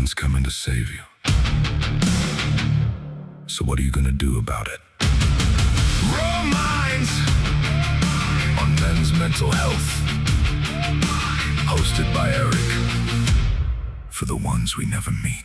one's coming to save you. So what are you gonna do about it? Raw Minds on men's mental health. Hosted by Erick. For the ones we never meet.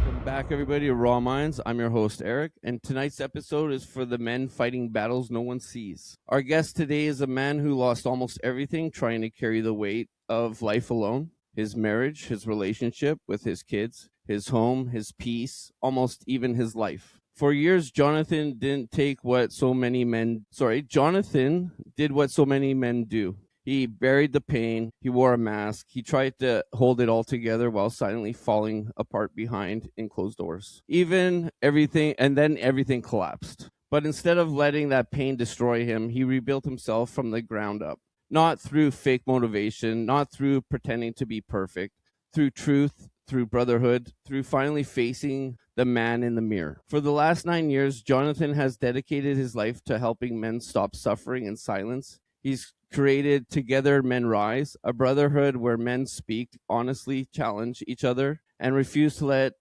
Welcome back, everybody, to Raw Minds. I'm your host, Eric, and tonight's episode is for the men fighting battles no one sees. Our guest today is a man who lost almost everything trying to carry the weight of life alone. His marriage, his relationship with his kids, his home, his peace, almost even his life. For years, Jonathan did what so many men do. He buried the pain. He wore a mask. He tried to hold it all together while silently falling apart behind in closed doors. Then everything collapsed. But instead of letting that pain destroy him, he rebuilt himself from the ground up. Not through fake motivation, not through pretending to be perfect, through truth, through brotherhood, through finally facing the man in the mirror. For the last 9 years, Jonathan has dedicated his life to helping men stop suffering in silence. He's created Together Men Rise, a brotherhood where men speak, honestly challenge each other, and refuse to let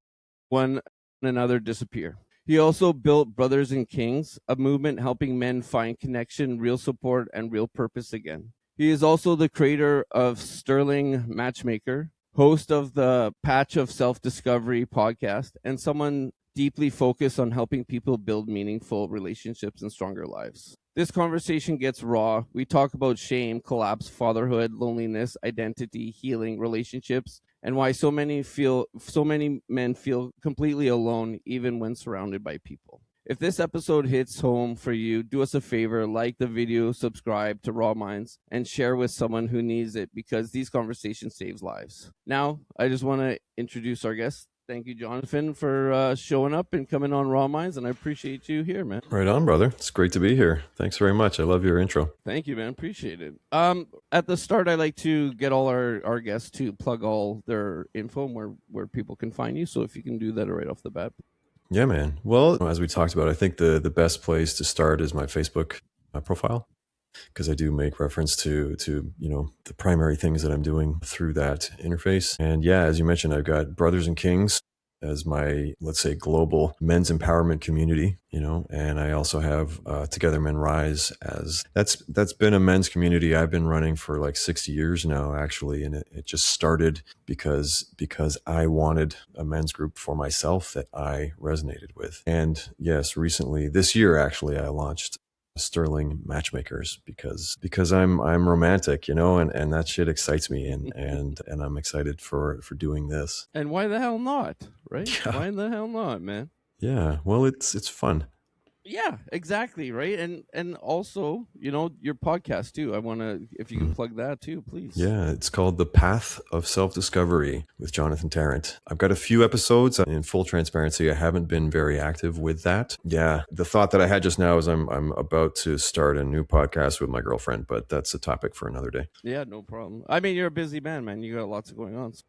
one another disappear. He also built Brothers and Kings, a movement helping men find connection, real support, and real purpose again. He is also the creator of Sterling Matchmaker, host of the Patch of Self-Discovery podcast, and someone deeply focused on helping people build meaningful relationships and stronger lives. This conversation gets raw. We talk about shame, collapse, fatherhood, loneliness, identity, healing, relationships, and why so many men feel completely alone even when surrounded by people. If this episode hits home for you, do us a favor, like the video, subscribe to Raw Minds, and share with someone who needs it, because these conversations save lives. Now, I just want to introduce our guest. Thank you, Jonathan, for showing up and coming on Raw Minds, and I appreciate you here, man. Right on, brother. It's great to be here. Thanks very much. I love your intro. Thank you, man. Appreciate it. At the start, I like to get all our guests to plug all their info and where people can find you. So if you can do that right off the bat. Yeah, man. Well, as we talked about, I think the best place to start is my Facebook profile, because I do make reference to the primary things that I'm doing through that interface. And yeah, as you mentioned, I've got Brothers and Kings as my, let's say, global men's empowerment community, and I also have Together Men Rise, as that's been a men's community I've been running for like 60 years now, actually. And it just started because I wanted a men's group for myself that I resonated with. And yes, recently, this year, actually, I launched Sterling Matchmakers because I'm romantic, and that shit excites me, and I'm excited for doing this. And why the hell not, right? Yeah. Why the hell not, man? Yeah, well, it's fun. Yeah, exactly, right? And also, your podcast too. I want to, if you can plug that too, please. Yeah, it's called The Path of Self-Discovery with Jonathan Tarrant. I've got a few episodes. In full transparency, I haven't been very active with that. Yeah, the thought that I had just now is I'm about to start a new podcast with my girlfriend, but that's a topic for another day. Yeah, no problem. I mean, you're a busy man. You got lots going on, so,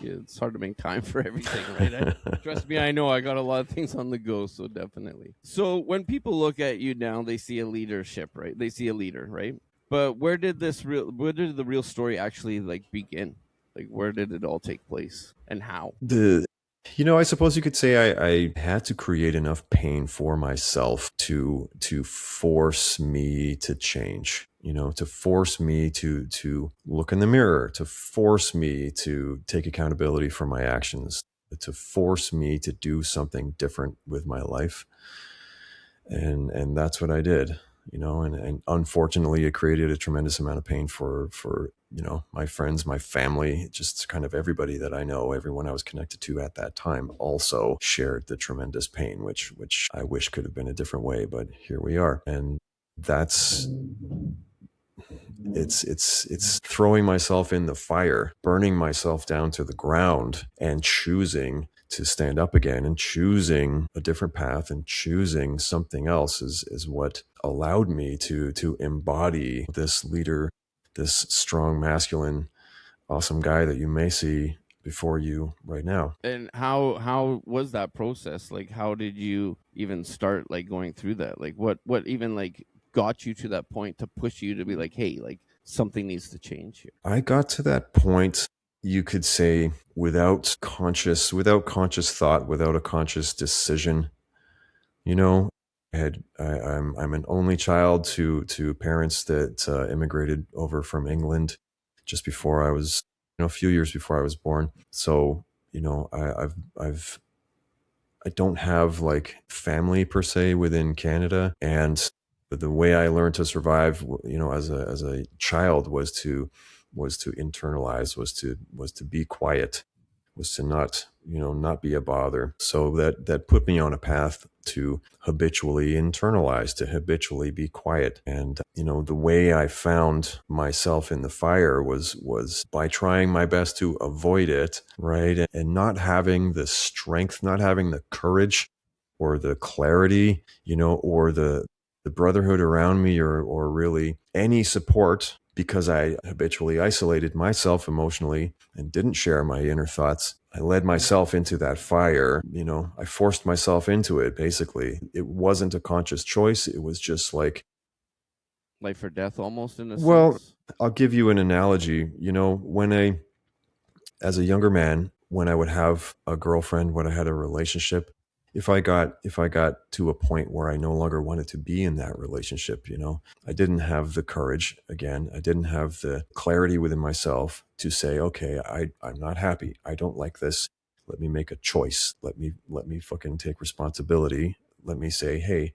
it's hard to make time for everything, right? Trust me, I know I got a lot of things on the go, so definitely. So when people look at you now, they see a leadership, right? They see a leader, right? But where did the real story actually begin? Like, where did it all take place and how? I suppose you could say I had to create enough pain for myself to force me to change, to force me to look in the mirror, to force me to take accountability for my actions, to force me to do something different with my life. And that's what I did, and unfortunately it created a tremendous amount of pain for my friends, my family, just kind of everybody that I know. Everyone I was connected to at that time also shared the tremendous pain, which I wish could have been a different way, but here we are. And it's throwing myself in the fire, burning myself down to the ground, and choosing to stand up again, and choosing a different path, and choosing something else is what allowed me to embody this leader, this strong, masculine, awesome guy that you may see before you right now. And how was that process? Like, how did you even start going through that? Like, what even got you to that point to push you to be like, hey, something needs to change here? I got to that point you could say without conscious thought, without a conscious decision, I'm an only child to parents that immigrated over from England just before I was, a few years before I was born. So, I don't have like family per se within Canada, and the way I learned to survive, as a child was to internalize, was to be quiet, was to not be a bother. So that put me on a path to habitually internalize, to habitually be quiet. And the way I found myself in the fire was by trying my best to avoid it, right? And not having the strength, not having the courage or the clarity, or the brotherhood around me, or really any support, because I habitually isolated myself emotionally and didn't share my inner thoughts. I led myself into that fire. I forced myself into it, basically. It wasn't a conscious choice. It was just like life or death almost, in a sense. sense. I'll give you an analogy. As a younger man, when I would have a girlfriend, when I had a relationship, if I got to a point where I no longer wanted to be in that relationship, I didn't have the courage. Again, I didn't have the clarity within myself to say, okay, I'm not happy. I don't like this. Let me make a choice. Let me fucking take responsibility. Let me say, hey,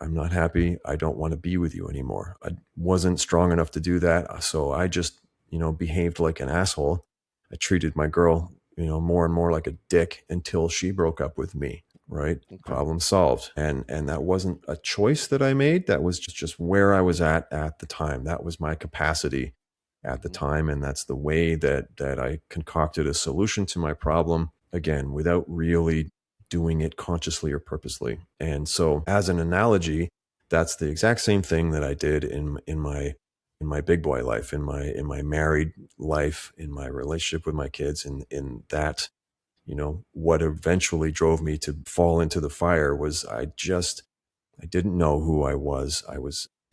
I'm not happy. I don't want to be with you anymore. I wasn't strong enough to do that. So I just, behaved like an asshole. I treated my girl, more and more like a dick until she broke up with me. Right. Okay. Problem solved. And that wasn't a choice that I made. That was just where I was at the time. That was my capacity at the time. And that's the way that I concocted a solution to my problem, again, without really doing it consciously or purposely. And so as an analogy, that's the exact same thing that I did in my big boy life, in my married life, in my relationship with my kids, in that, what eventually drove me to fall into the fire was I didn't know who I was. I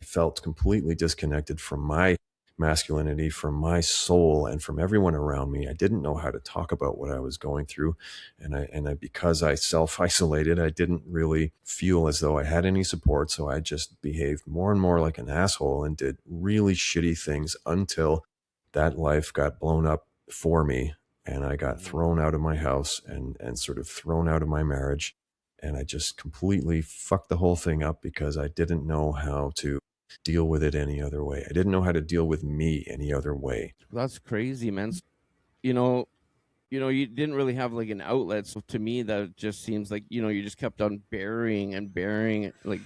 felt completely disconnected from my masculinity, from my soul, and from everyone around me. I didn't know how to talk about what I was going through. And because I self-isolated, I didn't really feel as though I had any support. So I just behaved more and more like an asshole and did really shitty things until that life got blown up for me. And I got thrown out of my house and sort of thrown out of my marriage. And I just completely fucked the whole thing up because I didn't know how to deal with it any other way. I didn't know how to deal with me any other way. That's crazy, man. You didn't really have like an outlet. So to me, that just seems like, you just kept on burying like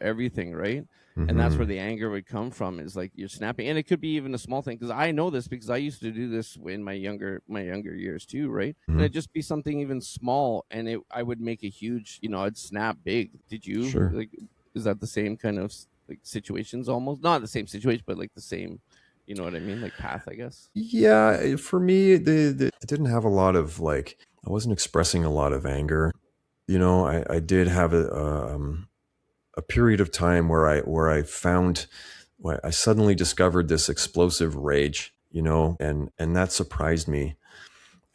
everything, right? Mm-hmm. And that's where the anger would come from, is like you're snapping. And it could be even a small thing, because I know this because I used to do this in my younger years too, right? Mm-hmm. And it'd just be something even small, and I would make a huge, I'd snap big. Did you? Sure. Like, is that the same kind of like situations? Almost not the same situation, but like the same, you know what I mean? Like path, I guess. Yeah, for me, I didn't have a lot of I wasn't expressing a lot of anger. I did have a period of time where I suddenly discovered this explosive rage, and that surprised me.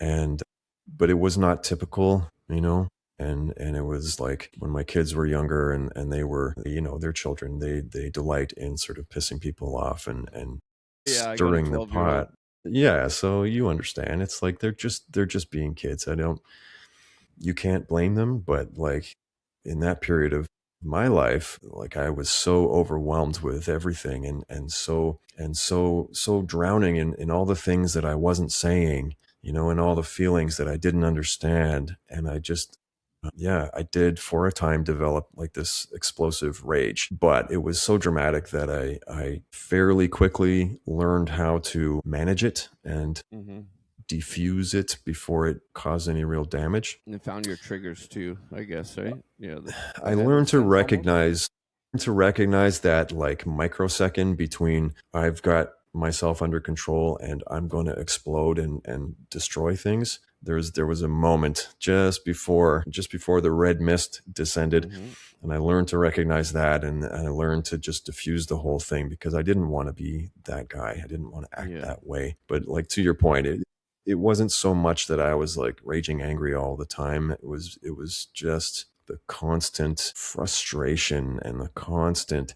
But it was not typical, and it was like when my kids were younger and they were, they're children, they delight in sort of pissing people off and stirring the pot. Yeah. So you understand, it's like, they're just being kids. You can't blame them, but like in that period of my life, like I was so overwhelmed with everything and so drowning in all the things that I wasn't saying, and all the feelings that I didn't understand. And I just, I did for a time develop like this explosive rage, but it was so dramatic that I fairly quickly learned how to manage it and diffuse it before it caused any real damage. And found your triggers too, I guess, right? Yeah. I learned to recognize that like microsecond between I've got myself under control and I'm going to explode and destroy things. There was a moment just before the red mist descended, and I learned to recognize that, and I learned to just diffuse the whole thing because I didn't want to be that guy. I didn't want to act that way. But like to your point, it wasn't so much that I was like raging angry all the time. It was just the constant frustration and the constant,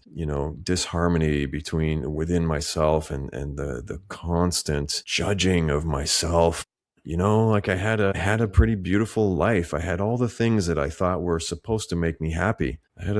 disharmony within myself, and the constant judging of myself. Like I had a pretty beautiful life. I had all the things that I thought were supposed to make me happy. I had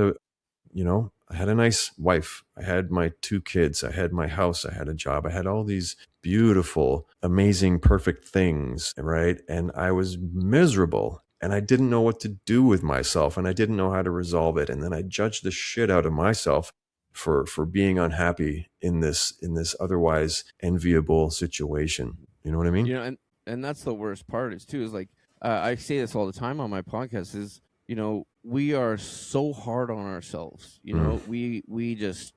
a nice wife. I had my 2 kids. I had my house. I had a job. I had all these beautiful, amazing, perfect things, right? And I was miserable, and I didn't know what to do with myself, and I didn't know how to resolve it. And then I judged the shit out of myself for being unhappy in this otherwise enviable situation. You know what I mean? And that's the worst part is like, I say this all the time on my podcast is, we are so hard on ourselves. We just,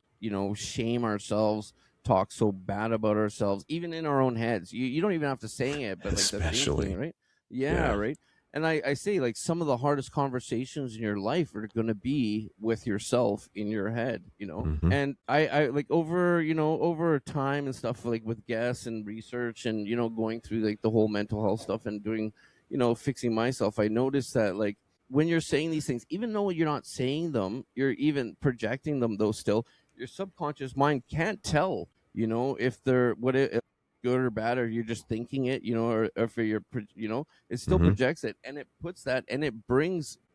shame ourselves, talk so bad about ourselves, even in our own heads. You don't even have to say it, but like Especially. the thinking, right? Yeah, right. And I say, like, some of the hardest conversations in your life are going to be with yourself in your head, Mhm. And I like over time and stuff, like with guests and research and, going through like the whole mental health stuff and doing, fixing myself, I noticed that, like, when you're saying these things, even though you're not saying them, you're even projecting them, though still, your subconscious mind can't tell, if they're good or bad, or you're just thinking it, or if you're, it still Mhm. projects it, and it puts that, and it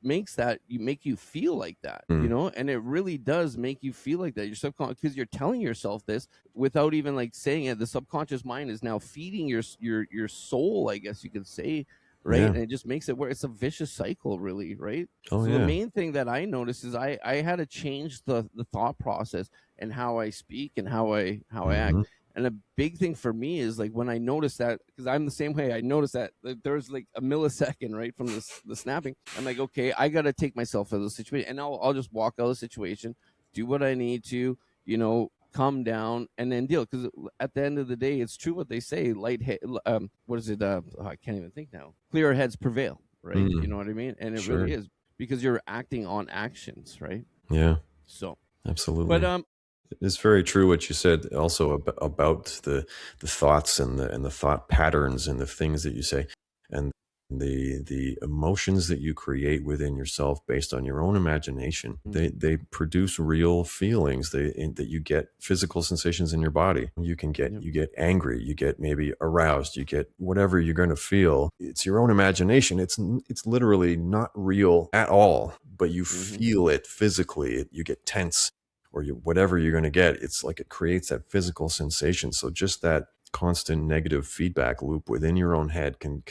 makes that make you feel like that, Mm. and it really does make you feel like that. Your subconscious, because you're telling yourself this without even like saying it. The subconscious mind is now feeding your soul, I guess you could say, right? Yeah. And it just makes it where it's a vicious cycle, really, right? Oh, So the yeah. main thing that I noticed is I had to change the thought process and how I speak and how I act. Mhm. And a big thing for me is like when I notice that, because I'm the same way. I notice that there's like a millisecond right from the snapping. I'm like, okay, I got to take myself out of the situation, and I'll just walk out of the situation, do what I need to, calm down, and then deal. Because at the end of the day, it's true what they say. What is it? I can't even think now. Clearer heads prevail, right? You know what I mean? And it Sure. really is, because you're acting on actions, right? Yeah, So, absolutely. but It's very true what you said also about the thoughts and the thought patterns and the things that you say, and the emotions that you create within yourself based on your own imagination. They produce real feelings. That you get physical sensations in your body. You get angry, you get maybe aroused, you get whatever you're going to feel. It's your own imagination. It's literally not real at all, but you feel it physically. You get tense, or whatever you're going to get. It's like it creates that physical sensation. So just that constant negative feedback loop within your own head can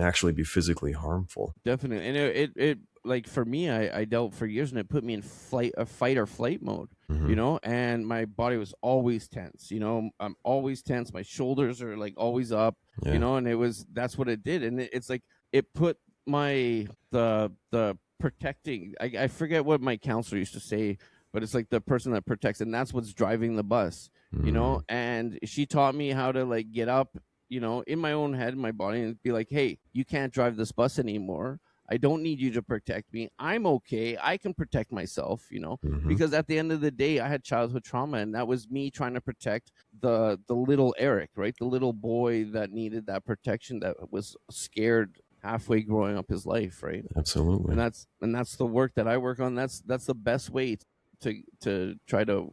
actually be physically harmful. Definitely, and it like for me, I dealt for years, and it put me in fight or flight mode, Mhm. and my body was always tense. I'm always tense. My shoulders are like always up, Yeah. and that's what it did, and it's like it put the protecting. I forget what my counselor used to say, but it's like the person that protects, and that's what's driving the bus, Mm. and she taught me how to like get up, in my own head, in my body, and be like, hey, you can't drive this bus anymore. I don't need you to protect me. I'm okay. I can protect myself, Mhm. because at the end of the day, I had childhood trauma, and that was me trying to protect the little Erick, right? The little boy that needed that protection, that was scared halfway growing up his life, right? Absolutely. And that's the work that I work on. That's the best way to try to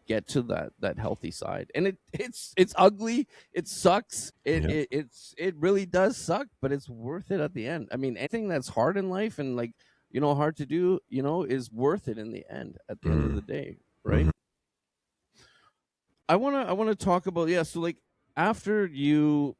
get to that healthy side. And it's ugly, it sucks, Yeah. it really does suck, but it's worth it at the end. I mean, anything that's hard in life and like hard to do, is worth it in the end, at the end of Mm. the day, right? Mhm. I want to talk about, yeah, so like after you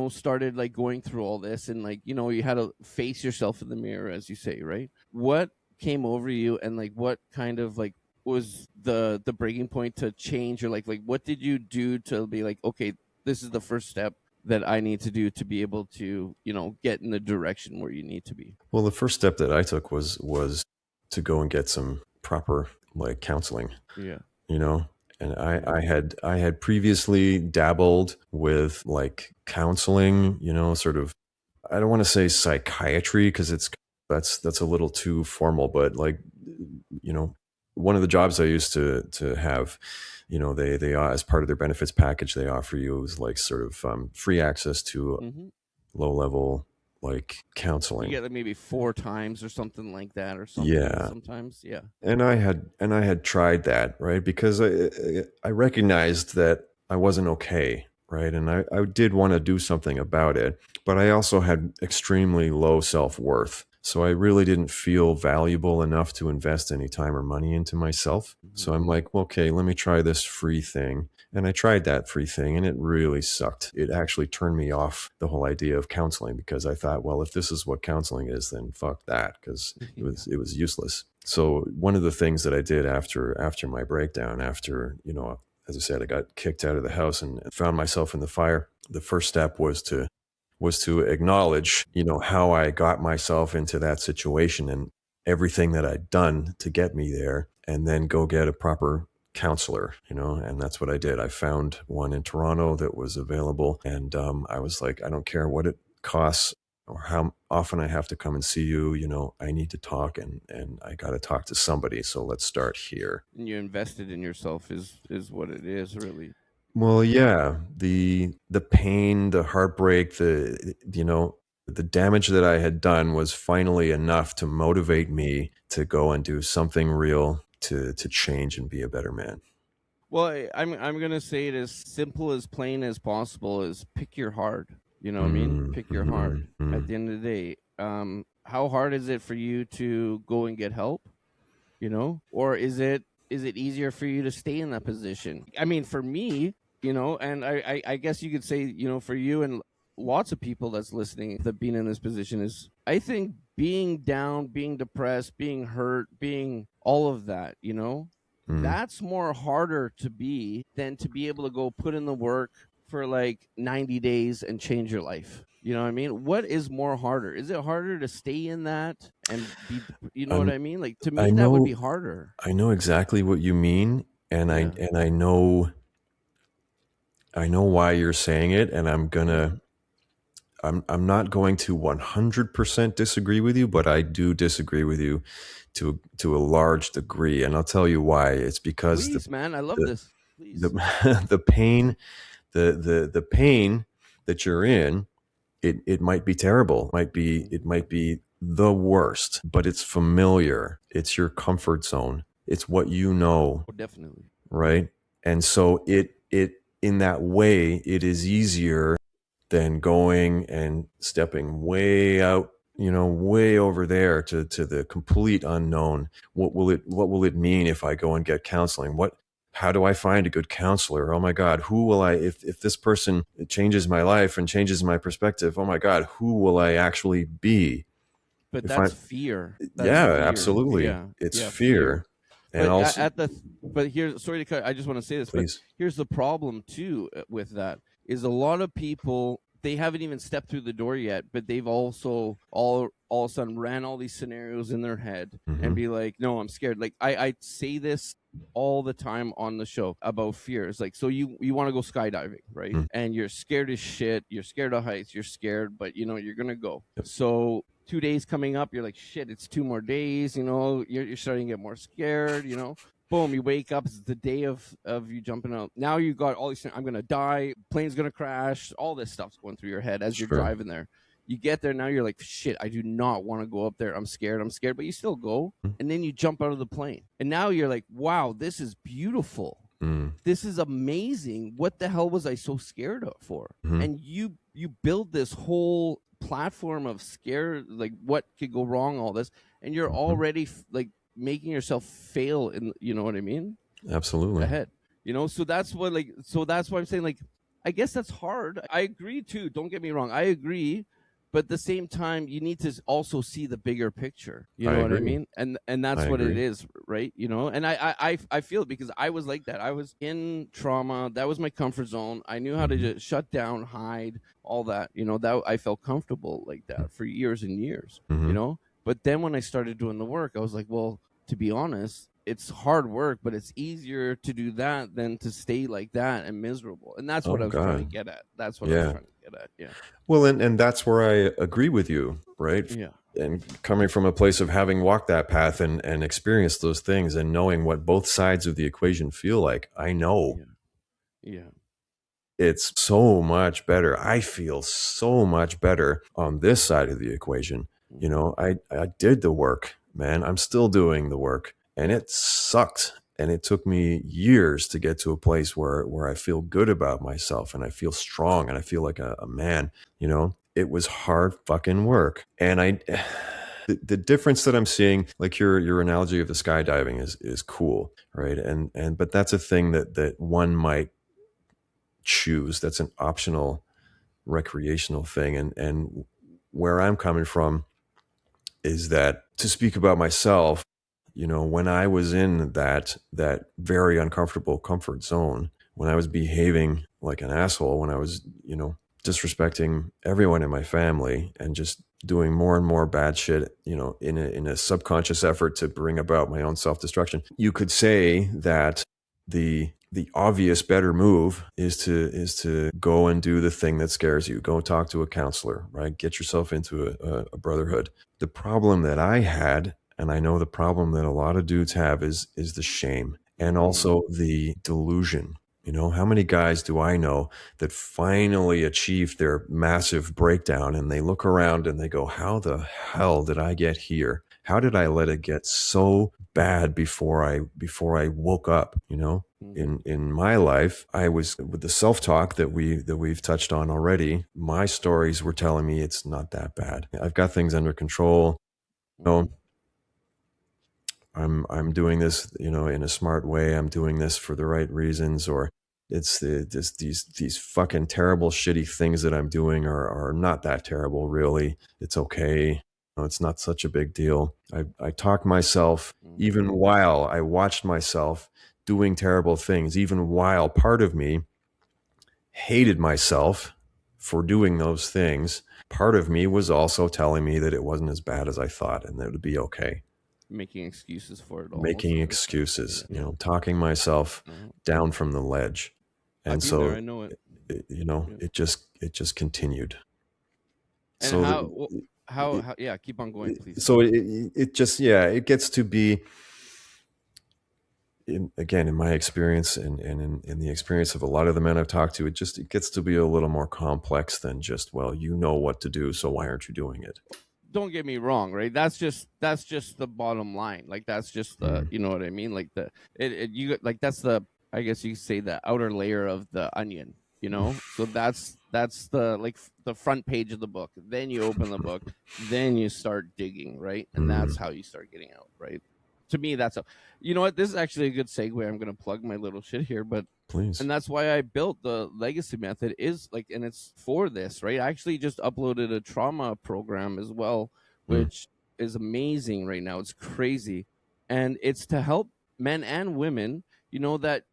started like going through all this, and like you had to face yourself in the mirror, as you say, right? What came over you, and like what kind of like was the breaking point to change, or like what did you do to be like, okay, this is the first step that I need to do to be able to get in the direction where you need to be? Well, the first step that I took was to go and get some proper like counseling, Yeah. you know. And I had previously dabbled with like counseling, sort of, I don't want to say psychiatry, because that's a little too formal, but like, you know, one of the jobs I used to have, they as part of their benefits package, they offer you like sort of free access to Mm-hmm. low level like You counseling. get like maybe 4 times or something like that, or something. Yeah. Sometimes, yeah. And I had tried that, right? Because I recognized that I wasn't okay, right? And I did want to do something about it, but I also had extremely low self-worth. So I really didn't feel valuable enough to invest any time or money into myself. So I'm like, well, okay, let me try this free thing. And I tried that free thing and it really sucked. It actually turned me off the whole idea of counseling because I thought, well, if this is what counseling is, then fuck that, because it was useless. So one of the things that I did after my breakdown, after, as I said, I got kicked out of the house and found myself in the fire. The first step was to acknowledge, how I got myself into that situation and everything that I'd done to get me there, and then go get a proper counselor, and that's what I did. I found one in Toronto that was available, and I was like, I don't care what it costs or how often I have to come and see you, I need to talk and I got to talk to somebody. So let's start here. And you invested in yourself is what it is, really. Well, yeah, the pain, the heartbreak, the damage that I had done was finally enough to motivate me to go and do something real to change and be a better man. Well, I'm gonna say it as simple as plain as possible: is pick your heart. You know what I mean? Pick your heart. At the end of the day, how hard is it for you to go and get help? Or is it easier for you to stay in that position? I mean, for me, and I guess you could say, for you and lots of people that's listening, that being in this position is, I think, being down, being depressed, being hurt, being all of that, that's more harder to be than to be able to go put in the work for like 90 days and change your life. You know what I mean? What is more harder? Is it harder to stay in that and be, what I mean? Like, to me, that would be harder. I know exactly what you mean, and Yeah. I know why you're saying it, and I'm not going to 100% disagree with you, but I do disagree with you to a large degree, and I'll tell you why. It's because Please, man, I love this. Please. the pain, the pain that you're in, it might be terrible, it might be the worst, but it's familiar. It's your comfort zone. It's what you know. Oh, definitely. Right? And so it in that way, it is easier than going and stepping way out, way over there to the complete unknown. What will it mean if I go and get counseling? How do I find a good counselor? Oh my God, who will if this person changes my life and changes my perspective, oh my God, who will I actually be? But that's fear. That's yeah, fear. absolutely. Yeah. It's fear. And But also, but here, sorry to cut. I just want to say this. please. But here's the problem too with that: is a lot of people, they haven't even stepped through the door yet, but they've also all of a sudden ran all these scenarios in their head and be like, "No, I'm scared." Like I say this all the time on the show about fear. It's like, so you want to go skydiving, right? And you're scared as shit. You're scared of heights. You're scared, but you're gonna go. Yep. So 2 days coming up, you're like, shit, it's 2 more days. You're starting to get more scared. Boom, you wake up. It's the day of you jumping out. Now you got all these things. I'm gonna die. Plane's gonna crash. All this stuff's going through your head as you're driving there. You get there, now you're like, shit, I do not want to go up there. I'm scared, but you still go. And then you jump out of the plane. And now you're like, wow, this is beautiful. This is amazing. What the hell was I so scared of for? And you build this whole platform of scare, like what could go wrong, all this, and you're already like making yourself fail in, you know what I mean? Absolutely. Ahead. So that's why I'm saying, like, I guess that's hard. I agree too. Don't get me wrong. I agree. But at the same time, you need to also see the bigger picture. You know what I mean? And that's what it is, right? And I feel it because I was like that. I was in trauma. That was my comfort zone. I knew how to just shut down, hide, all that. That I felt comfortable like that for years and years. But then when I started doing the work, I was like, well, to be honest, it's hard work, but it's easier to do that than to stay like that and miserable. And that's what I was trying to get at. That's what I was trying to get at. Yeah. Well, and that's where I agree with you, right? Yeah. And coming from a place of having walked that path and experienced those things and knowing what both sides of the equation feel like, I know Yeah. Yeah. it's so much better. I feel so much better on this side of the equation. You Mhm. know, I did the work, man. I'm still doing the work, and it sucked. And it took me years to get to a place where I feel good about myself and I feel strong and I feel like a man. You know, it was hard fucking work. And the difference that I'm seeing, like your analogy of the skydiving is cool, right? And but that's a thing that one might choose. That's an optional recreational thing. And where I'm coming from is that, to speak about myself, you know, when I was in that very uncomfortable comfort zone, when I was behaving like an asshole, when I was, you know, disrespecting everyone in my family and just doing more and more bad shit, you know, in a subconscious effort to bring about my own self-destruction, you could say that the obvious better move is to go and do the thing that scares you. Go and talk to a counselor, right? Get yourself into a brotherhood. The problem that I had, and I know the problem that a lot of dudes have, is the shame and also the delusion. You know, how many guys do I know that finally achieved their massive breakdown and they look around and they go, how the hell did I get here? How did I let it get so bad before I woke up, you know? In my life, I was, with the self-talk that we've touched on already, my stories were telling me it's not that bad. I've got things under control. You know, I'm doing this, you know, in a smart way. I'm doing this for the right reasons, or it's these fucking terrible, shitty things that I'm doing are not that terrible, really. It's okay. You know, it's not such a big deal. I talked myself, even while I watched myself doing terrible things, even while part of me hated myself for doing those things. Part of me was also telling me that it wasn't as bad as I thought and that it would be okay. Making excuses for it, Making almost. excuses, you know, talking myself down from the ledge. I've And been there. so, I know it. you know, Yeah. it just continued. And So how? Yeah, keep on going, please. so it just, yeah, it gets to be, again, in my experience and in the experience of a lot of the men I've talked to, it gets to be a little more complex than just, well, you know what to do, so why aren't you doing it? Don't get me wrong, right? That's just the bottom line. Like that's just the, you know what I mean? Like you like that's the, I guess you could say, the outer layer of the onion, you know? So that's the, like, the front page of the book. Then you open the book, then you start digging, right? And that's how you start getting out, right? To me, that's a, you know what? This is actually a good segue. I'm going to plug my little shit here, but Please. and that's why I built the legacy method, is like, and it's for this, right? I actually just uploaded a trauma program as well, which is amazing right now. It's crazy. And it's to help men and women, you know, that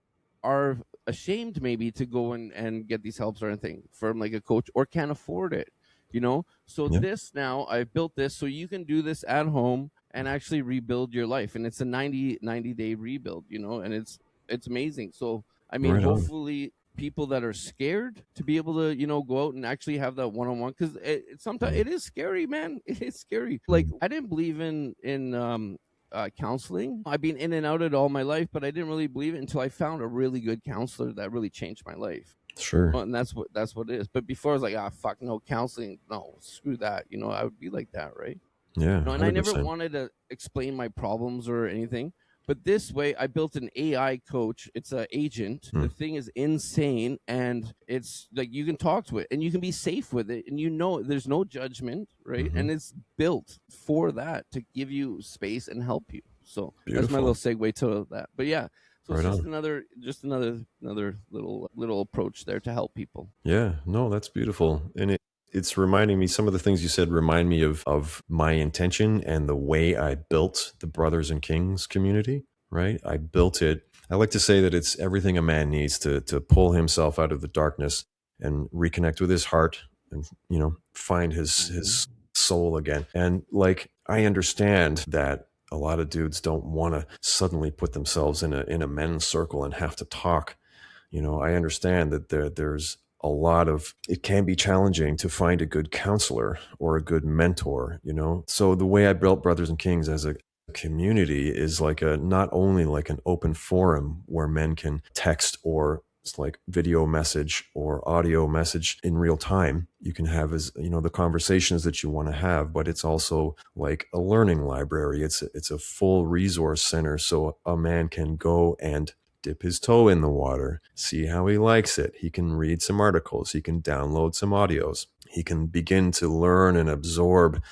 are ashamed maybe to go and get these helps or anything from like a coach, or can't afford it, you know? So Yeah. this, now I've built this so you can do this at home and actually rebuild your life. And it's a 90-day rebuild, you know, and it's amazing. So I mean, Right on. hopefully people that are scared to be able to, you know, go out and actually have that one-on-one, because sometimes it is scary, man. It is scary. Like, I didn't believe in counseling. I've been in and out of it all my life, but I didn't really believe it until I found a really good counselor that really changed my life. Sure. And that's what it is. But before I was like, fuck no, counseling, no, screw that. You know, I would be like that, right? Yeah. No, and I never 100%. wanted to explain my problems or anything. But this way, I built an AI coach. It's an agent. The thing is insane, and it's like you can talk to it, and you can be safe with it, and you know there's no judgment, right? And it's built for that, to give you space and help you. So that's my Beautiful. little segue to that. But yeah, so Right it's just on. another little approach there to help people. Yeah, no, that's beautiful. And it's reminding me, some of the things you said remind me of my intention and the way I built the Brothers and Kings community, right? I built it. I like to say that it's everything a man needs to pull himself out of the darkness and reconnect with his heart and, you know, find his soul again. And like, I understand that a lot of dudes don't want to suddenly put themselves in a men's circle and have to talk. You know, I understand that there's it can be challenging to find a good counselor or a good mentor, So the way I built Brothers and Kings as a community is not only like an open forum where men can text or it's like video message or audio message in real time. You can have the conversations that you want to have, but it's also like a learning library. It's a full resource center. So a man can go and dip his toe in the water, see how he likes it. He can read some articles. He can download some audios. He can begin to learn and absorb,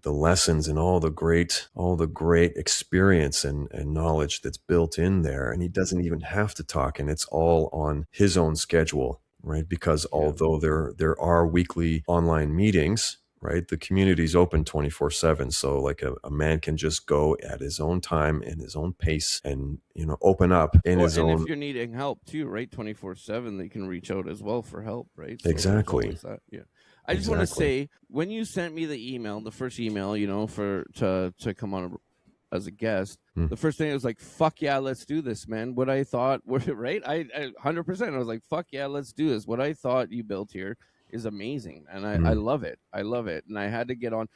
the lessons and all the great experience and knowledge that's built in there. And he doesn't even have to talk, and it's all on his own schedule, right? Because although there are weekly online meetings, right, the community's open 24/7. So like a man can just go at his own time and his own pace and, open up in his own. And if you're needing help too, right, 24/7, they can reach out as well for help, right? So Exactly. that. Yeah. I just want to say, when you sent me the first email, to come on as a guest, the first thing I was like, fuck yeah, let's do this, man. What I thought, right? I 100%, I was like, fuck yeah, let's do this. What I thought you built here is amazing, and I love it. I love it, and I had to get on.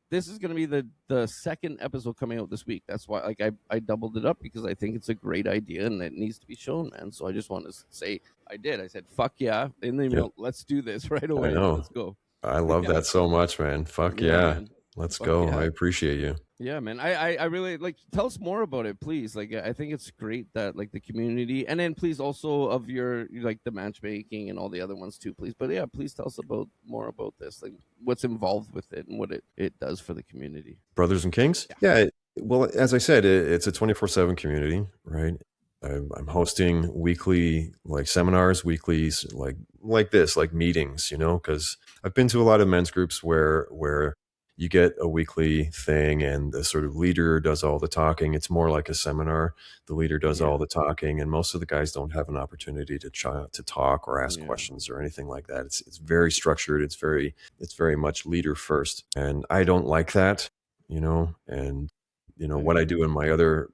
This is going to be the second episode coming out this week. That's why I doubled it up, because I think it's a great idea and it needs to be shown, man. So I just want to say I did. I said, fuck yeah, in the email, let's do this right away. I know. Let's go. I love that so much, man. Fuck yeah. Man. Let's go. Yeah. I appreciate you. Yeah, man. I really tell us more about it, please. I think it's great that the community, and then please also of your the matchmaking and all the other ones too, please. But yeah, please tell us more about this, what's involved with it and what it does for the community. Brothers and Kings? Yeah. Well, as I said, it's a 24/7 community, right? I'm hosting weekly seminars, weeklies like this, meetings, because I've been to a lot of men's groups where you get a weekly thing and the sort of leader does all the talking. It's more like a seminar. The leader does all the talking, and most of the guys don't have an opportunity to talk or ask questions or anything like that. It's very structured. It's very much leader first. And I don't like that, and what I do in my other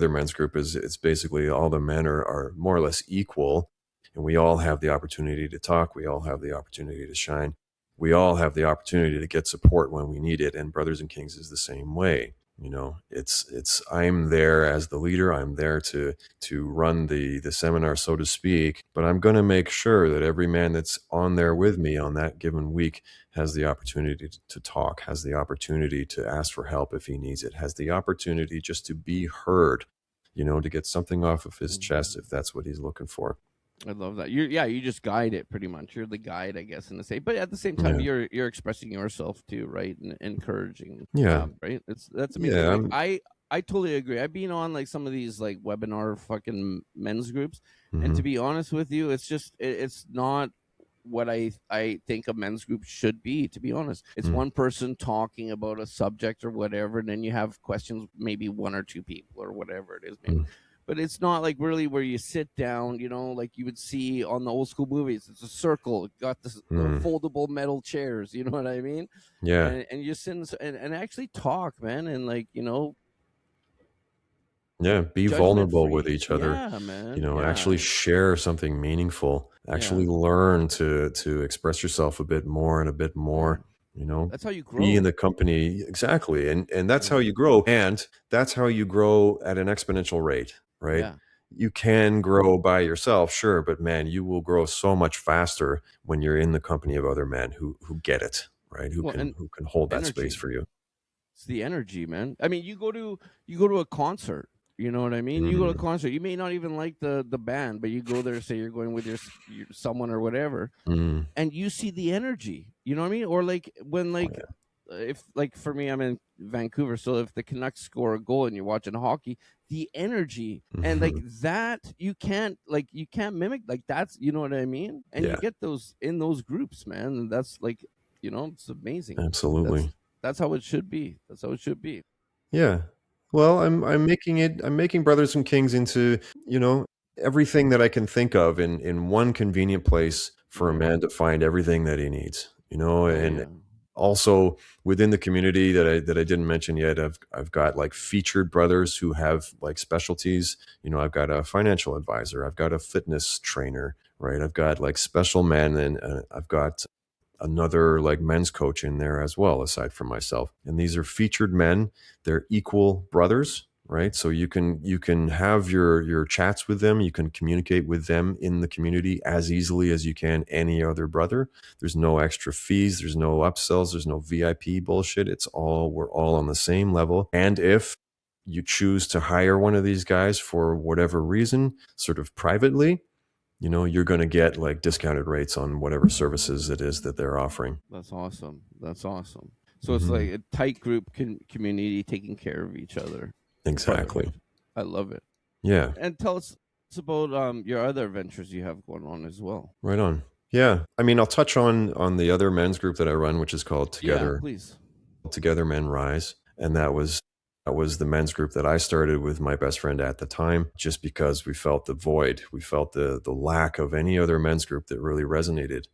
men's group is it's basically all the men are more or less equal, and we all have the opportunity to talk. We all have the opportunity to shine. We all have the opportunity to get support when we need it. And Brothers and Kings is the same way. It's I'm there as the leader. I'm there to run the seminar, so to speak, but I'm going to make sure that every man that's on there with me on that given week has the opportunity to talk, has the opportunity to ask for help if he needs it, has the opportunity just to be heard, to get something off of his chest if that's what he's looking for. I love that. You just guide it pretty much. You're the guide, I guess, in the same. But at the same time, you're expressing yourself too, right? And encouraging. Yeah. Right. That's amazing. Yeah, I totally agree. I've been on some of these webinar fucking men's groups, and to be honest with you, it's just it's not what I think a men's group should be. To be honest, it's one person talking about a subject or whatever, and then you have questions, maybe one or two people or whatever it is, maybe. But it's not really where you sit down, like you would see on the old school movies. It's a circle. It got this foldable metal chairs. You know what I mean? Yeah. And you sit and actually talk, man. And yeah, be vulnerable with each other. Yeah, man. Actually share something meaningful. Actually learn to express yourself a bit more and a bit more. That's how you grow. Be in the company. Exactly. And that's how you grow. And that's how you grow at an exponential rate, right? Yeah. You can grow by yourself, sure, but man, you will grow so much faster when you're in the company of other men who get it, right? Who can hold that space for you. It's the energy, man. I mean, you go to a concert. You know what I mean? You go to a concert. You may not even like the band, but you go there, say you're going with your someone or whatever, and you see the energy. You know what I mean? Or when if for me, I'm in Vancouver, so if the Canucks score a goal and you're watching hockey, the energy and that you can't mimic. That's, you know what I mean? And you get those in those groups, man. And that's it's amazing. Absolutely. That's how it should be. That's how it should be. Yeah. Well, I'm making Brothers and Kings into, everything that I can think of in one convenient place for a man to find everything that he needs, and also within the community that I didn't mention yet, I've got like featured brothers who have like specialties. I've got a financial advisor, I've got a fitness trainer, right? I've got like special men, and I've got another like men's coach in there as well, aside from myself. And these are featured men. They're equal brothers, right? So you can have your chats with them. You can communicate with them in the community as easily as you can any other brother. There's no extra fees. There's no upsells. There's no VIP bullshit. We're all on the same level. And if you choose to hire one of these guys for whatever reason, sort of privately, you're going to get like discounted rates on whatever services it is that they're offering. That's awesome. So it's like a tight group community taking care of each other. Exactly. Brotherhood. I love it. Yeah. And tell us about your other ventures you have going on as well. Right on. Yeah. I mean, I'll touch on the other men's group that I run, which is called Together. Yeah, please. Together Men Rise. And that was the men's group that I started with my best friend at the time, just because we felt the void. We felt the lack of any other men's group that really resonated.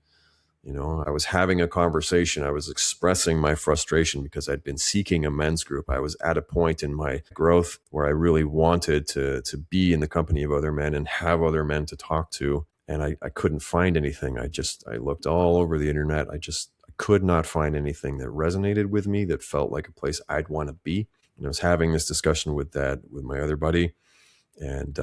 I was having a conversation. I was expressing my frustration because I'd been seeking a men's group. I was at a point in my growth where I really wanted to be in the company of other men and have other men to talk to. And I couldn't find anything. I looked all over the internet. I could not find anything that resonated with me, that felt like a place I'd want to be. And I was having this discussion with my other buddy. And,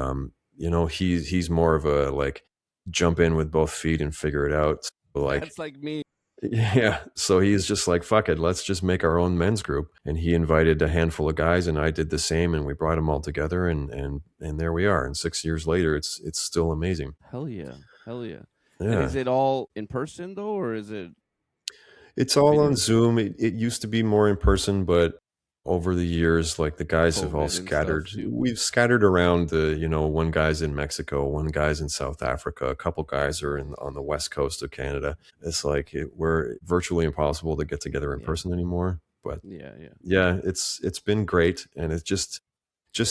he's more of a like jump in with both feet and figure it out. Like, that's like me. Yeah. So he's just like, fuck it, let's just make our own men's group. And he invited a handful of guys, and I did the same, and we brought them all together, and there we are. And 6 years later, it's still amazing. Hell yeah. Yeah. And is it all in person though, or is it? It's all on Zoom. It used to be more in person, but over the years, like the guys have all scattered. We've scattered around one guy's in Mexico, one guy's in South Africa, a couple guys are on the west coast of Canada. It's like we're virtually impossible to get together in person anymore. But yeah, it's been great. And it's just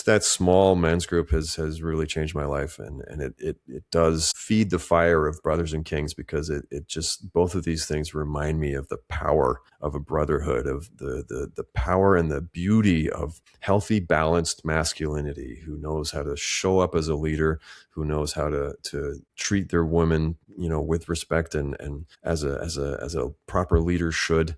that small men's group has really changed my life, and it does feed the fire of Brothers and Kings, because it just, both of these things remind me of the power of a brotherhood, of the power and the beauty of healthy, balanced masculinity, who knows how to show up as a leader, who knows how to treat their women, with respect and as a proper leader should.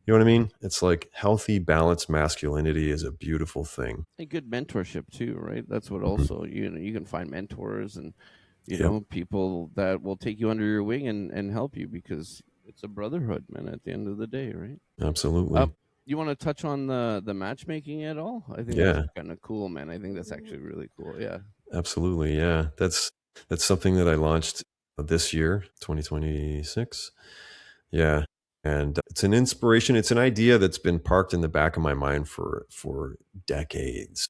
You know what I mean? It's like healthy, balanced masculinity is a beautiful thing. And good mentorship too, right? That's what also, you can find mentors and, people that will take you under your wing and help you, because it's a brotherhood, man, at the end of the day, right? Absolutely. You want to touch on the matchmaking at all? I think that's kind of cool, man. I think that's actually really cool. Yeah. Absolutely. Yeah. That's something that I launched this year, 2026. Yeah. And it's an inspiration. It's an idea that's been parked in the back of my mind for decades,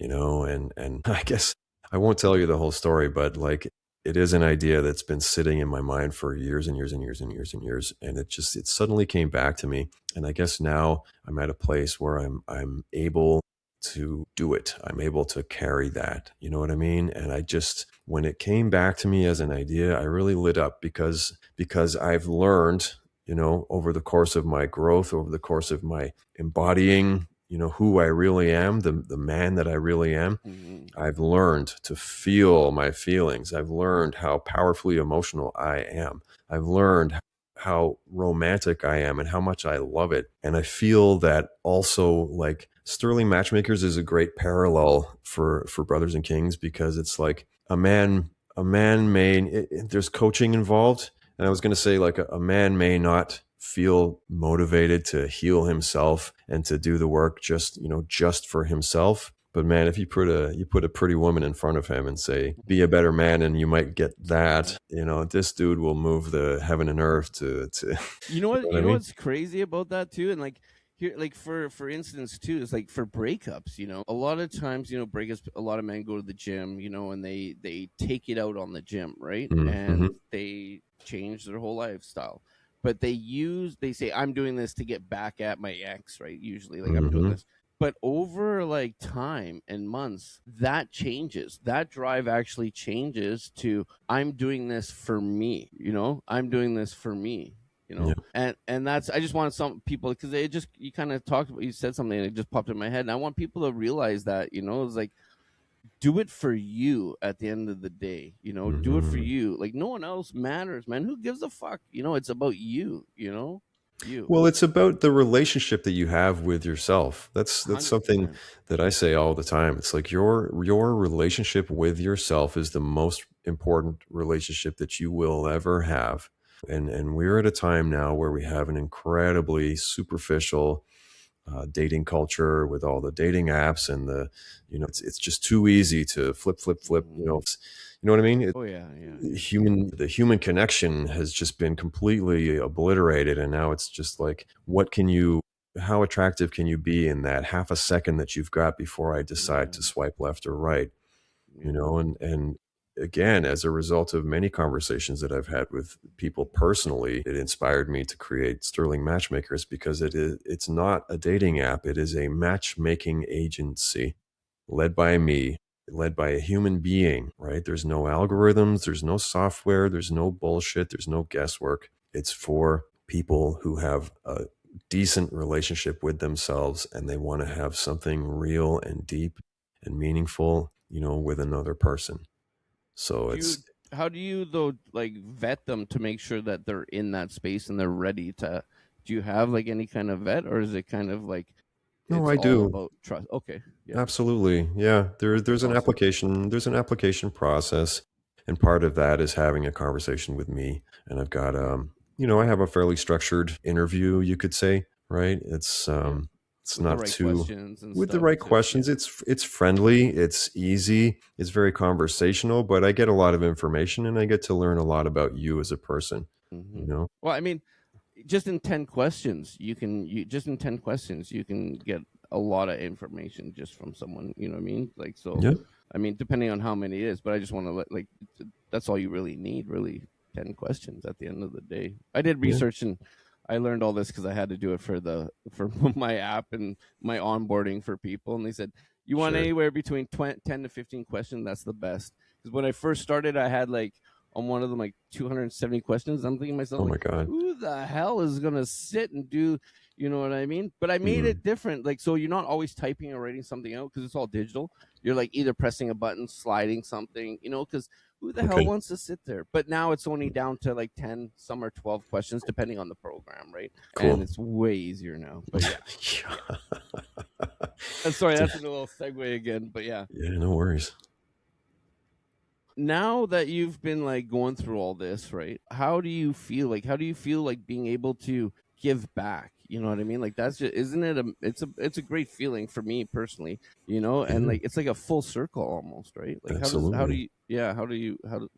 and I guess I won't tell you the whole story, but like, it is an idea that's been sitting in my mind for years and years and years and years and years. And it suddenly came back to me. And I guess now I'm at a place where I'm able to do it. I'm able to carry that. You know what I mean? And when it came back to me as an idea, I really lit up, because I've learned, over the course of my growth, over the course of my embodying, who I really am, the man that I really am. Mm-hmm. I've learned to feel my feelings. I've learned how powerfully emotional I am. I've learned how romantic I am and how much I love it. And I feel that also, like, Sterling Matchmakers is a great parallel for Brothers and Kings, because it's like a man may, there's coaching involved. And I was going to say, like, a man may not feel motivated to heal himself and to do the work just for himself. But man, if you put a pretty woman in front of him and say, be a better man, and you might get that, this dude will move the heaven and earth to you know what, what's crazy about that too? And like, here, like for instance too, is like for breakups, a lot of times, breakups, a lot of men go to the gym, and they take it out on the gym, right? Mm-hmm. And they change their whole lifestyle, but they say, I'm doing this to get back at my ex, right? Usually, like, I'm doing this. But over like time and months, that changes. That drive actually changes to, I'm doing this for me, I'm doing this for me. Yeah. And that's, I just wanted some people, because they just, you kind of talked about, you said something and it just popped in my head, and I want people to realize that, it's like, do it for you at the end of the day, do it for Mhm. you. Like, no one else matters, man. Who gives a fuck? It's about you, you. Well, it's about the relationship that you have with yourself. That's something 100%. that I say all the time. It's like your relationship with yourself is the most important relationship that you will ever have. And we're at a time now where we have an incredibly superficial dating culture with all the dating apps and it's just too easy to flip, flip, flip. Mhm. You know what I mean? Oh yeah, yeah, yeah. The human connection has just been completely obliterated, and now it's just like, how attractive can you be in that half a second that you've got before I decide Yeah, to swipe left or right? yeah. And again, as a result of many conversations that I've had with people personally, it inspired me to create Sterling Matchmakers, because it's not a dating app. It is a matchmaking agency led by me, led by a human being, right? There's no algorithms, there's no software, there's no bullshit, there's no guesswork. It's for people who have a decent relationship with themselves and they want to have something real and deep and meaningful, with another person. So Do you, how do you though, like, vet them to make sure that they're in that space and they're ready to? Do you have like any kind of vet, or is it kind of like no, it's I all do. about trust? Okay, yeah, Absolutely. Yeah. that's awesome. There's an application process. And part of that is having a conversation with me. And I've got, Yeah, I have a fairly structured interview, you could say, right? yeah, It's with the not right too, questions and with the stuff right too. questions. Yeah. It's friendly. It's easy. It's very conversational, but I get a lot of information and I get to learn a lot about you as a person, Hmm. you know? Well, I mean, just in 10 questions just in 10 questions you can get a lot of information just from someone, you know what I mean? Like, so, Yeah. I mean, depending on how many it is, but I just want to let, like, that's all you really need, really. 10 questions at the end of the day. I did Yeah. research, and I learned all this because I had to do it for my app and my onboarding for people, and they said you want Sure. anywhere between 10 to 15 questions. That's the best. Because when I first started, I had like, on one of them, like 270 questions. I'm thinking to myself, Oh like, my God. who the hell is gonna sit and do, you know what I mean? But I made Mm, it different. Like, so you're not always typing or writing something out because it's all digital. You're like either pressing a button, sliding something, because who the hell okay. wants to sit there? But now it's only down to like 10, some are 12 questions, depending on the program, right? And Cool. it's way easier now. But yeah. Yeah. Yeah. Sorry, that's a little segue again. But yeah. Yeah, no worries. Now that you've been like going through all this, right? How do you feel like being able to give back? You know what I mean? Like, that's just, isn't it it's a great feeling for me personally, and Yeah, like it's like a full circle almost, right? Like, how do absolutely. you yeah,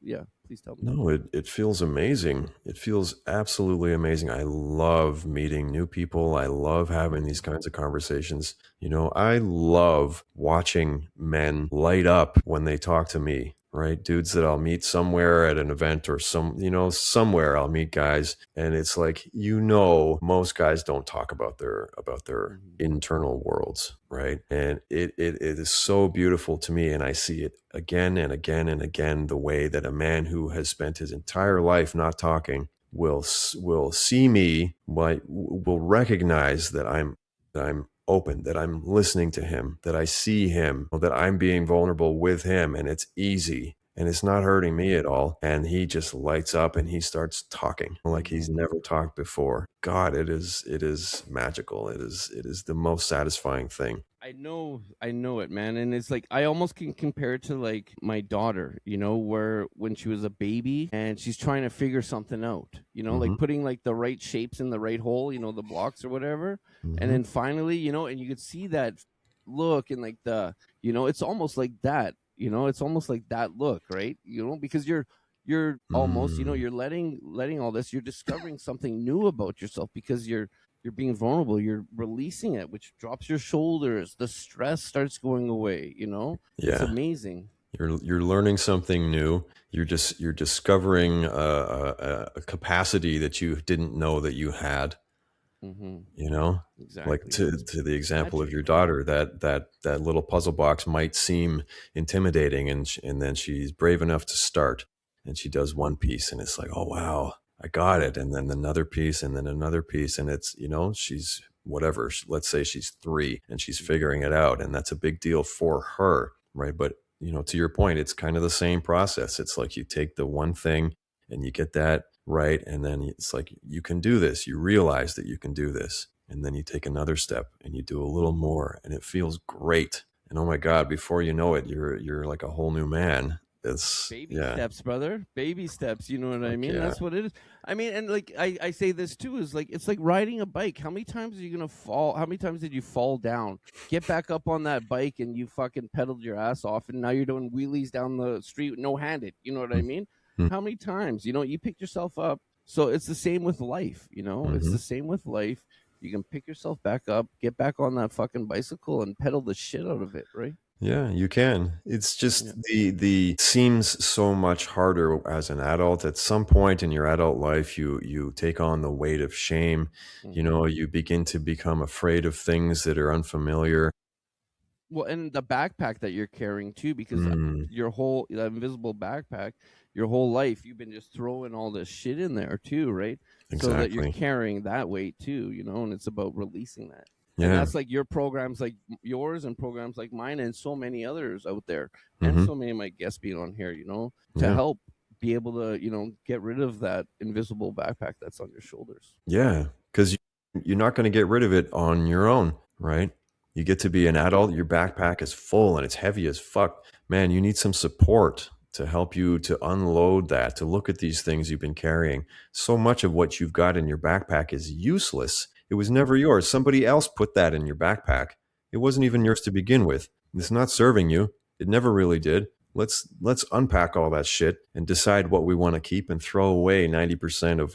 yeah, please tell me. No, it feels amazing. It feels absolutely amazing. I love meeting new people. I love having these Mhm. kinds of conversations. I love watching men light up when they talk to me, right? Dudes that I'll meet somewhere at an event or somewhere I'll meet guys. And it's like, most guys don't talk about their Mhm. internal worlds, right? And it is so beautiful to me. And I see it again and again and again, the way that a man who has spent his entire life not talking will see me, will recognize that I'm open, that I'm listening to him, that I see him, that I'm being vulnerable with him, and it's easy and it's not hurting me at all. And he just lights up and he starts talking like he's Mhm. never talked before. God, it is magical. It is the most satisfying thing. I know it, man. And it's like, I almost can compare it to like my daughter, where when she was a baby and she's trying to figure something out, Hmm. like putting like the right shapes in the right hole, the blocks or whatever. And Hmm. then finally, and you could see that look, and like it's almost like that, it's almost like that look, right? Because you're almost, Mm. you're letting all this, you're discovering something new about yourself because you're being vulnerable, you're releasing it, which drops your shoulders, the stress starts going away, it's Yeah. amazing. You're learning something new. You're discovering a capacity that you didn't know that you had. Hmm. You know, like Exactly. to the example of Magic, your man. daughter, that little puzzle box might seem intimidating, and then she's brave enough to start, and she does one piece, and it's like, oh wow, I got it. And then another piece and then another piece. And it's, you know, she's whatever, let's say she's 3 and she's figuring it out. And that's a big deal for her. Right. But, you know, to your point, it's kind of the same process. It's like you take the one thing and you get that right. And then it's like, you can do this. You realize that you can do this. And then you take another step and you do a little more and it feels great. And oh my God, before you know it, you're like a whole new man. It's baby steps, brother. Baby steps. You know what I mean? Yeah. That's what it is. I mean, and like I say this too, is like, it's like riding a bike. How many times are you going to fall? How many times did you fall down? Get back up on that bike and you fucking pedaled your ass off. And now you're doing wheelies down the street no-handed. You know what I mean? How many times? You know, you picked yourself up. So it's the same with life. You know, it's the same with life. You can pick yourself back up, get back on that fucking bicycle and pedal the shit out of it, right? Yeah, you can. It's just the seems so much harder as an adult. At some point in your adult life, you take on the weight of shame. You know, you begin to become afraid of things that are unfamiliar. Well, and the backpack that you're carrying too, because your whole that invisible backpack, your whole life, you've been just throwing all this shit in there too, right? Exactly. So that you're carrying that weight too, you know, and it's about releasing that. Yeah. And that's like your programs like yours and programs like mine and so many others out there. And so many of my guests being on here, you know, to help be able to, you know, get rid of that invisible backpack that's on your shoulders. Yeah, because you're not going to get rid of it on your own, right? You get to be an adult, your backpack is full and it's heavy as fuck. Man, you need some support to help you to unload that, to look at these things you've been carrying. So much of what you've got in your backpack is useless. It was never yours. Somebody else put that in your backpack. It wasn't even yours to begin with. It's not serving you. It never really did. Let's unpack all that shit and decide what we want to keep and throw away 90% of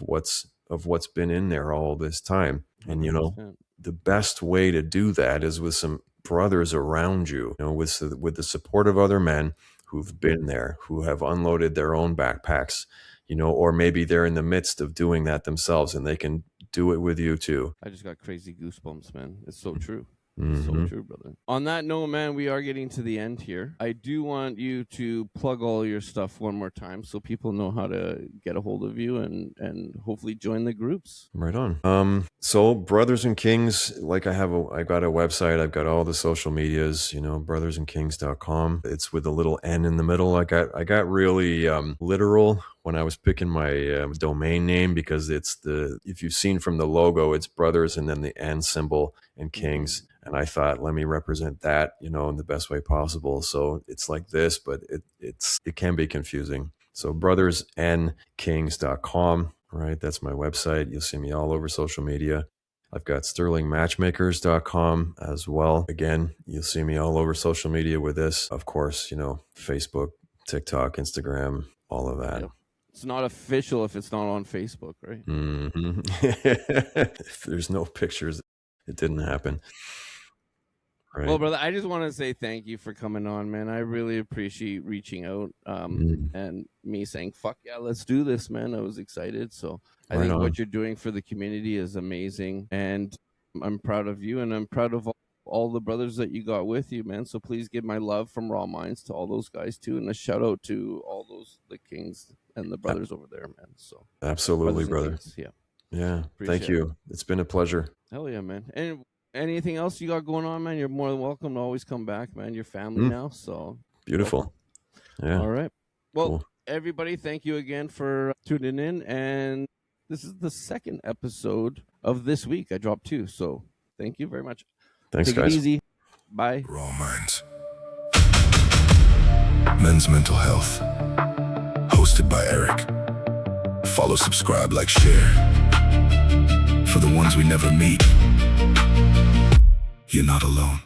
what's been in there all this time. And you know, the best way to do that is with some brothers around you, you know, with the support of other men who've been there, who have unloaded their own backpacks, you know, or maybe they're in the midst of doing that themselves and they can do it with you too. I just got crazy goosebumps, man. It's so true. So true, brother. On that note, man, we are getting to the end here. I do want you to plug all your stuff one more time so people know how to get a hold of you and hopefully join the groups. Right on. So Brothers and Kings, like I got a website. I've got all the social medias, you know, brothersandkings.com. It's with a little N in the middle. I got really literal when I was picking my domain name because if you've seen from the logo, it's brothers and then the N symbol and Kings. And I thought, let me represent that, you know, in the best way possible. So it's like this, but it can be confusing. So brothersandkings.com, right? That's my website. You'll see me all over social media. I've got sterlingmatchmakers.com as well. Again, you'll see me all over social media with this. Of course, you know, Facebook, TikTok, Instagram, all of that. Yeah. It's not official if it's not on Facebook, right? If there's no pictures, it didn't happen. Right. Well, brother, I just want to say thank you for coming on, man. I really appreciate reaching out and me saying, fuck yeah, let's do this, man. I was excited. So I think what you're doing for the community is amazing. And I'm proud of you. And I'm proud of all the brothers that you got with you, man. So please give my love from Raw Minds to all those guys, too. And a shout out to all the Kings and the brothers over there, man. So absolutely, brother. Yeah. Thank you. It's been a pleasure. Hell yeah, man. And anything else you got going on, man? You're more than welcome to always come back, man. You're family now, so beautiful. Yeah. All right. Well, everybody, thank you again for tuning in, and this is the second episode of this week. I dropped 2, so thank you very much. Thanks, Take guys. it easy. Bye. Raw Minds. Men's Mental Health. Hosted by Erick. Follow, subscribe, like, share. For the ones we never meet, you're not alone.